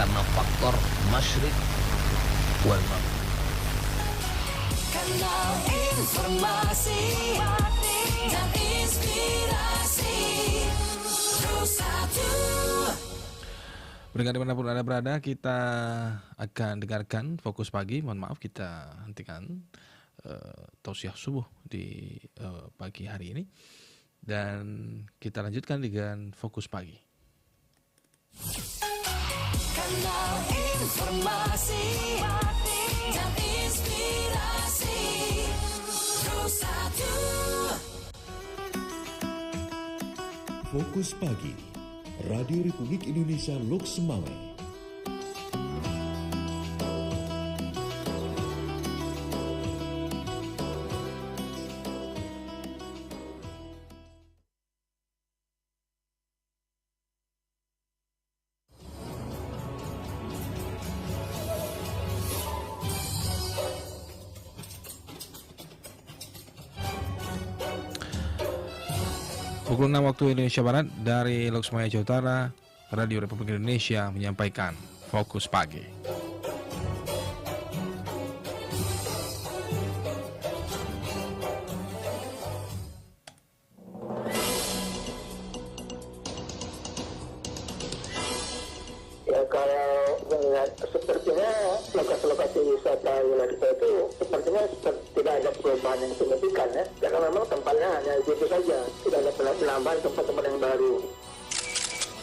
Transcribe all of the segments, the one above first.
karena faktor masyrik wal maghrib. Kanal informasi dan inspirasi Terus Satu. Pendengar dimanapun Anda berada, kita akan dengarkan Fokus Pagi. Mohon maaf kita hentikan tausiah subuh di pagi hari ini. Dan kita lanjutkan dengan Fokus Pagi. Kanal informasi dan inspirasi Terus Satu. Fokus Pagi, Radio Republik Indonesia Lok Semawe. Pukul 6 waktu Indonesia Barat dari Loksmaya Jawa Utara, Radio Republik Indonesia menyampaikan Fokus Pagi. Ya, kalau melihat sepertinya lokasi-lokasi wisata wilayah kita itu sepertinya tidak ada perubahan yang signifikan ya, karena memang tempatnya hanya itu saja, tidak ada penambahan tempat-tempat yang baru.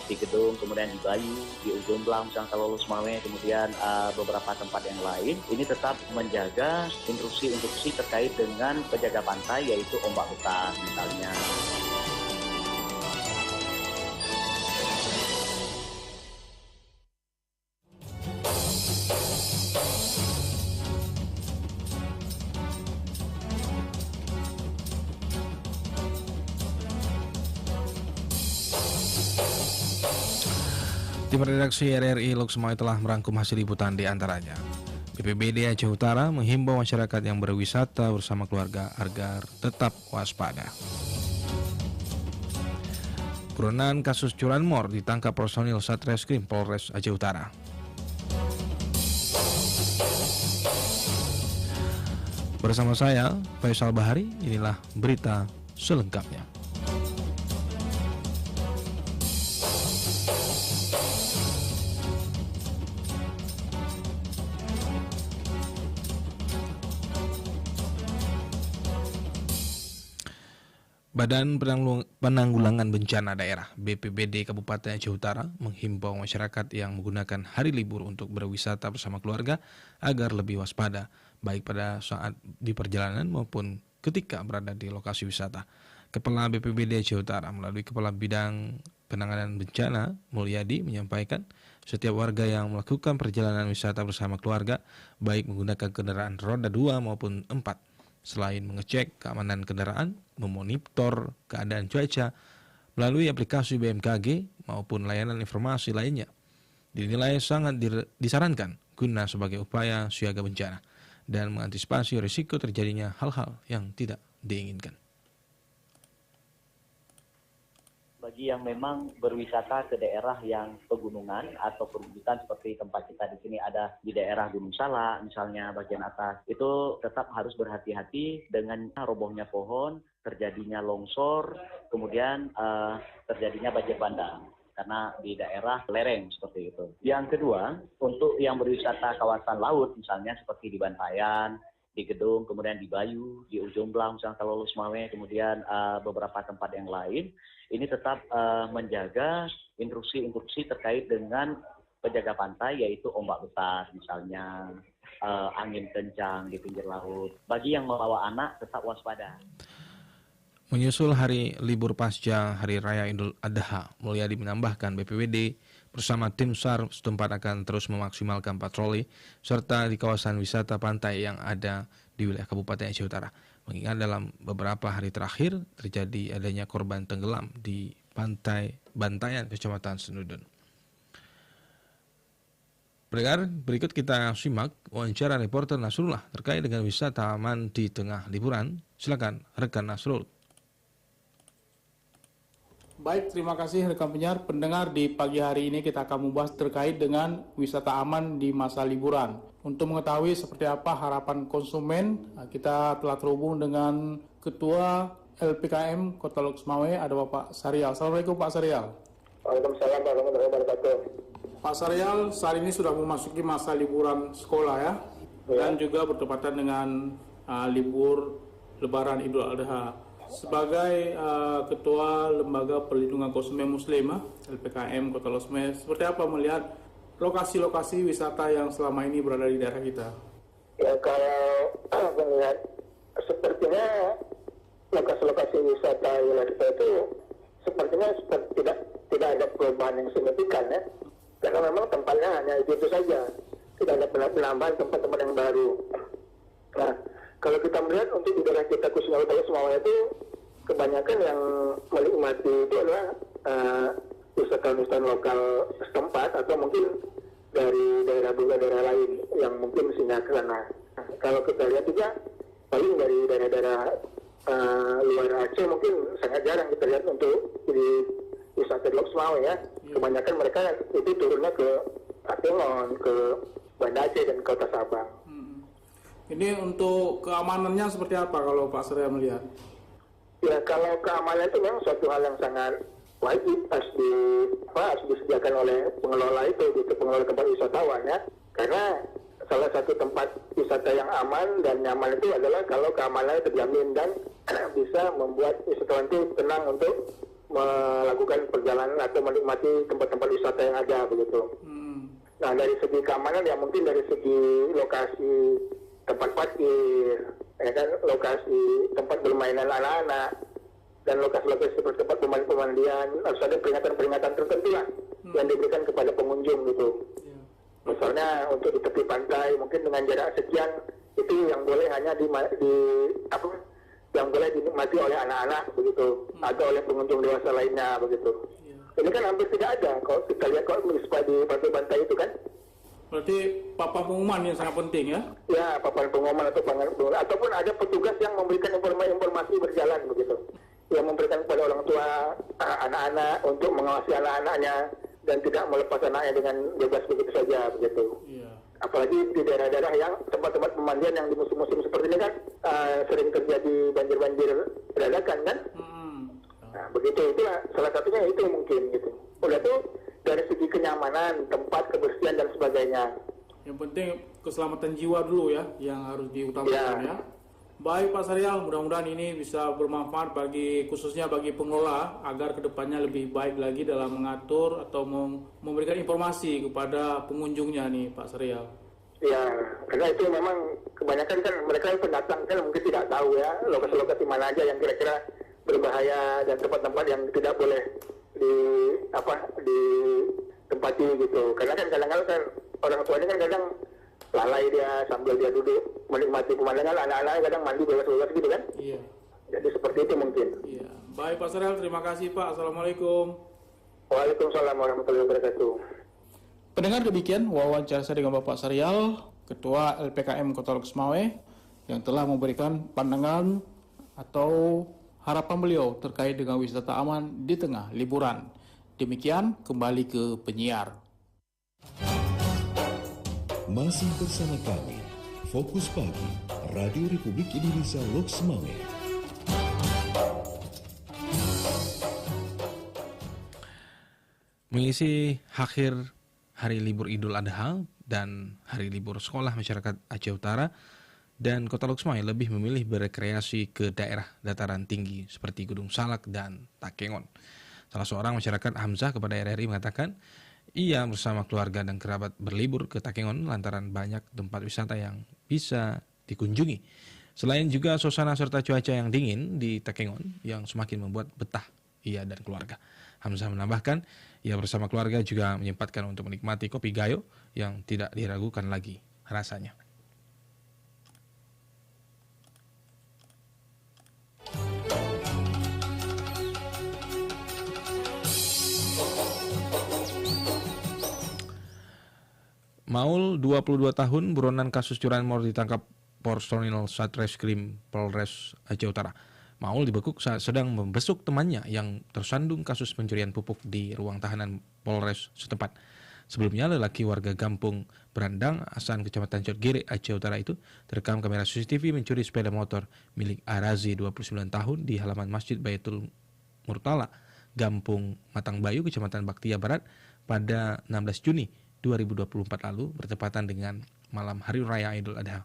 Di Gedung, kemudian di Bayu, di Ujung Belang, Sangka Lolus Mawe, kemudian beberapa tempat yang lain, ini tetap menjaga instruksi terkait dengan penjaga pantai, yaitu ombak besar misalnya. Tim redaksi RRI Lok Semawe telah merangkum hasil liputan di antaranya. BPBD Aceh Utara menghimbau masyarakat yang berwisata bersama keluarga agar tetap waspada. Buronan kasus curanmor ditangkap personil Satreskrim Polres Aceh Utara. Bersama saya, Faisal Bahari, inilah berita selengkapnya. Badan Penanggulangan Bencana Daerah BPBD Kabupaten Aceh Utara menghimbau masyarakat yang menggunakan hari libur untuk berwisata bersama keluarga agar lebih waspada, baik pada saat di perjalanan maupun ketika berada di lokasi wisata. Kepala BPBD Aceh Utara melalui Kepala Bidang Penanganan Bencana Mulyadi menyampaikan setiap warga yang melakukan perjalanan wisata bersama keluarga, baik menggunakan kendaraan roda 2 maupun 4, selain mengecek keamanan kendaraan, memonitor keadaan cuaca melalui aplikasi BMKG maupun layanan informasi lainnya, dinilai sangat disarankan guna sebagai upaya siaga bencana dan mengantisipasi risiko terjadinya hal-hal yang tidak diinginkan. Bagi yang memang berwisata ke daerah yang pegunungan atau perbukitan seperti tempat kita di sini ada di daerah Gunung Salak misalnya bagian atas, itu tetap harus berhati-hati dengan robohnya pohon, terjadinya longsor, kemudian terjadinya banjir bandang karena di daerah lereng seperti itu. Yang kedua, untuk yang berwisata kawasan laut misalnya seperti di Bantayan, di Gedung, kemudian di Bayu, di Ujung Belang, Sangka Lolus Mawe, kemudian beberapa tempat yang lain, ini tetap menjaga instruksi terkait dengan penjaga pantai, yaitu ombak besar misalnya, angin kencang di pinggir laut. Bagi yang membawa anak tetap waspada. Menyusul hari libur pasca Hari Raya Idul Adha, Mulyadi menambahkan BPBD bersama tim SAR setempat akan terus memaksimalkan patroli serta di kawasan wisata pantai yang ada di wilayah Kabupaten Aceh Utara. Mengingat dalam beberapa hari terakhir terjadi adanya korban tenggelam di pantai Bantayan, Kecamatan Senudun. Pendengar, berikut kita simak wawancara reporter Nasrullah terkait dengan wisata aman di tengah liburan. Silakan rekan Nasrul. Baik, terima kasih rekan pendengar. Di pagi hari ini kita akan membahas terkait dengan wisata aman di masa liburan. Untuk mengetahui seperti apa harapan konsumen, kita telah terhubung dengan Ketua LPKM Kota Loksmawe, ada Bapak Saryal. Assalamualaikum Pak Saryal. Waalaikumsalam warahmatullahi wabarakatuh. Pak Saryal, saat ini sudah memasuki masa liburan sekolah ya, dan juga bertepatan dengan libur Lebaran Idul Adha. Sebagai Ketua Lembaga Perlindungan Konsumen Muslim LPKM Kota Loksmawe, seperti apa melihat lokasi-lokasi wisata yang selama ini berada di daerah kita? Ya, kalau melihat sepertinya lokasi-lokasi wisata wilayah kita itu sepertinya tidak ada perubahan yang signifikan ya, karena memang tempatnya hanya itu saja, tidak ada penambahan tempat-tempat yang baru. Nah, kalau kita melihat untuk di daerah kita khususnya Utara Sumawang itu kebanyakan yang menikmati itu adalah wisatawan-wisatawan lokal setempat atau mungkin dari daerah lain yang mungkin singgah ke sana. Nah, kalau kita lihat juga paling dari daerah-daerah luar Aceh mungkin sangat jarang kita lihat untuk di wisata di Loksmawe ya. Kebanyakan mereka itu turunnya ke Takengon, ke Banda Aceh dan Kota Sabang. Ini untuk keamanannya seperti apa kalau Pak Surya melihat? Ya, kalau keamanan itu memang suatu hal yang sangat wajib, harus disediakan oleh pengelola itu, gitu, pengelola tempat wisatawan ya. Karena salah satu tempat wisata yang aman dan nyaman itu adalah kalau keamanannya terjamin dan bisa membuat wisatawan itu tenang untuk melakukan perjalanan atau menikmati tempat-tempat wisata yang ada begitu. Nah, dari segi keamanan ya mungkin dari segi lokasi tempat parkir, ya kan, lokasi tempat bermainan anak-anak, dan lokasi-lokasi seperti tempat pemandian harus ada peringatan-peringatan tertentu lah yang diberikan kepada pengunjung gitu. Misalnya untuk di tepi pantai mungkin dengan jarak sekian itu yang boleh hanya yang boleh dinikmati oleh anak-anak begitu, atau oleh pengunjung dewasa lainnya begitu. Ini kan hampir tidak ada kalau kita lihat kalau di pantai-pantai itu kan. Berarti papan pengumuman yang sangat penting ya? Ya, papan pengumuman atau ataupun ada petugas yang memberikan informasi berjalan begitu, yang memberikan kepada orang tua anak-anak untuk mengawasi anak-anaknya dan tidak melepas anaknya dengan bebas begitu saja begitu. Apalagi di daerah-daerah yang tempat-tempat pemandian yang di musim-musim seperti ini kan sering terjadi banjir-banjir dadakan kan. Nah, begitu, itulah salah satunya itu mungkin gitu. Udah tuh dari segi kenyamanan, tempat, kebersihan dan sebagainya. Yang penting keselamatan jiwa dulu ya, yang harus diutamakan ya. Baik Pak Saryal, mudah-mudahan ini bisa bermanfaat khususnya bagi pengelola agar kedepannya lebih baik lagi dalam mengatur atau memberikan informasi kepada pengunjungnya nih Pak Saryal. Ya, karena itu memang kebanyakan kan mereka yang pendatang kan mungkin tidak tahu ya lokasi-lokasi mana aja yang kira-kira berbahaya dan tempat-tempat yang tidak boleh ditempati gitu. Karena kan kadang-kadang kan orang tuanya kan kadang lalai dia sambil dia duduk menikmati pemandangan, anak-anaknya kadang mandi bebas-bebas gitu kan. Iya. Jadi seperti itu mungkin. Iya. Baik Pak Saryal, terima kasih Pak. Assalamualaikum. Waalaikumsalam warahmatullahi wabarakatuh. Pendengar, demikian wawancara saya dengan Bapak Saryal, Ketua LPKM Kota Loksmawe, yang telah memberikan pandangan atau harapan beliau terkait dengan wisata aman di tengah liburan. Demikian, kembali ke penyiar. Masih bersama kami, Fokus Pagi, Radio Republik Indonesia Loksmawe. Mengisi akhir hari libur Idul Adha dan hari libur sekolah masyarakat Aceh Utara dan Kota Loksmawe lebih memilih berekreasi ke daerah dataran tinggi seperti Gunung Salak dan Takengon. Salah seorang masyarakat, Hamzah, kepada RRI mengatakan ia bersama keluarga dan kerabat berlibur ke Takengon lantaran banyak tempat wisata yang bisa dikunjungi. Selain juga suasana serta cuaca yang dingin di Takengon yang semakin membuat betah ia dan keluarga. Hamzah menambahkan ia bersama keluarga juga menyempatkan untuk menikmati kopi gayo yang tidak diragukan lagi rasanya. Maul, 22 tahun, buronan kasus curanmor ditangkap personil Satreskrim Polres Aceh Utara. Maul dibekuk saat sedang membesuk temannya yang tersandung kasus pencurian pupuk di ruang tahanan Polres setempat. Sebelumnya, lelaki warga Kampung Berandang, Asan, Kecamatan Jogere, Aceh Utara itu terekam kamera CCTV mencuri sepeda motor milik Arazi 29 tahun di halaman Masjid Baitul Murtala, Gampung Matang Bayu, Kecamatan Baktia Barat pada 16 Juni 2024 lalu bertepatan dengan malam Hari Raya Idul Adha.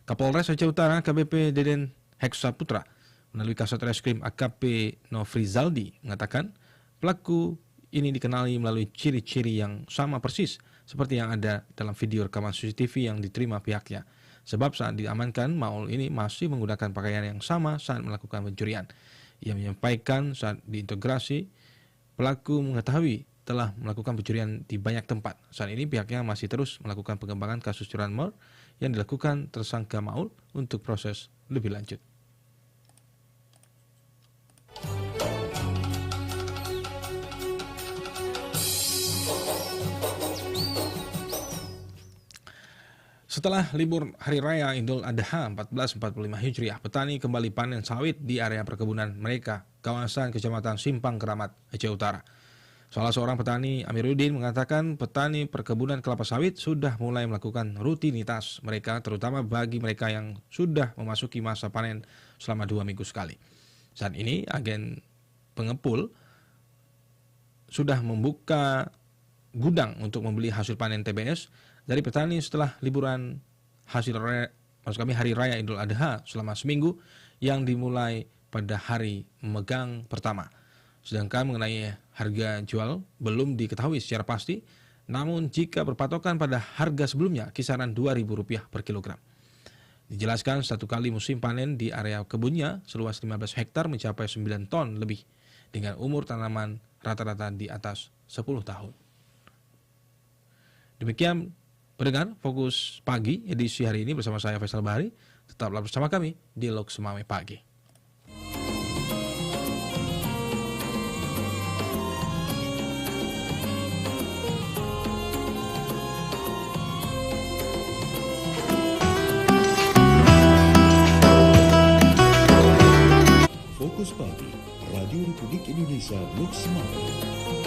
Kapolres Aceh Utara KBP Deden Heksa Putra melalui Kasat Reskrim AKP Nofrizaldi mengatakan pelaku ini dikenali melalui ciri-ciri yang sama persis seperti yang ada dalam video rekaman CCTV yang diterima pihaknya. Sebab saat diamankan, Maul ini masih menggunakan pakaian yang sama saat melakukan pencurian. Ia menyampaikan saat diintegrasi, pelaku mengetahui telah melakukan pencurian di banyak tempat. Saat ini pihaknya masih terus melakukan pengembangan kasus curanmor yang dilakukan tersangka Maul untuk proses lebih lanjut. Setelah libur Hari Raya Idul Adha 1445 Hijriah, petani kembali panen sawit di area perkebunan mereka, kawasan Kecamatan Simpang Keramat, Aceh Utara. Salah seorang petani, Amiruddin, mengatakan petani perkebunan kelapa sawit sudah mulai melakukan rutinitas mereka, terutama bagi mereka yang sudah memasuki masa panen selama 2 minggu sekali. Saat ini, agen pengepul sudah membuka gudang untuk membeli hasil panen TBS dari petani setelah liburan Hari Raya Idul Adha selama seminggu yang dimulai pada hari megang pertama. Sedangkan mengenai harga jual belum diketahui secara pasti, namun jika berpatokan pada harga sebelumnya kisaran Rp2.000 per kilogram. Dijelaskan satu kali musim panen di area kebunnya seluas 15 hektar mencapai 9 ton lebih dengan umur tanaman rata-rata di atas 10 tahun. Demikian pendengar Fokus Pagi edisi hari ini bersama saya Faisal Bahari. Tetaplah bersama kami di Lok Semame Pagi. Fokus Pagi, Radio Republik Indonesia Lok Semame.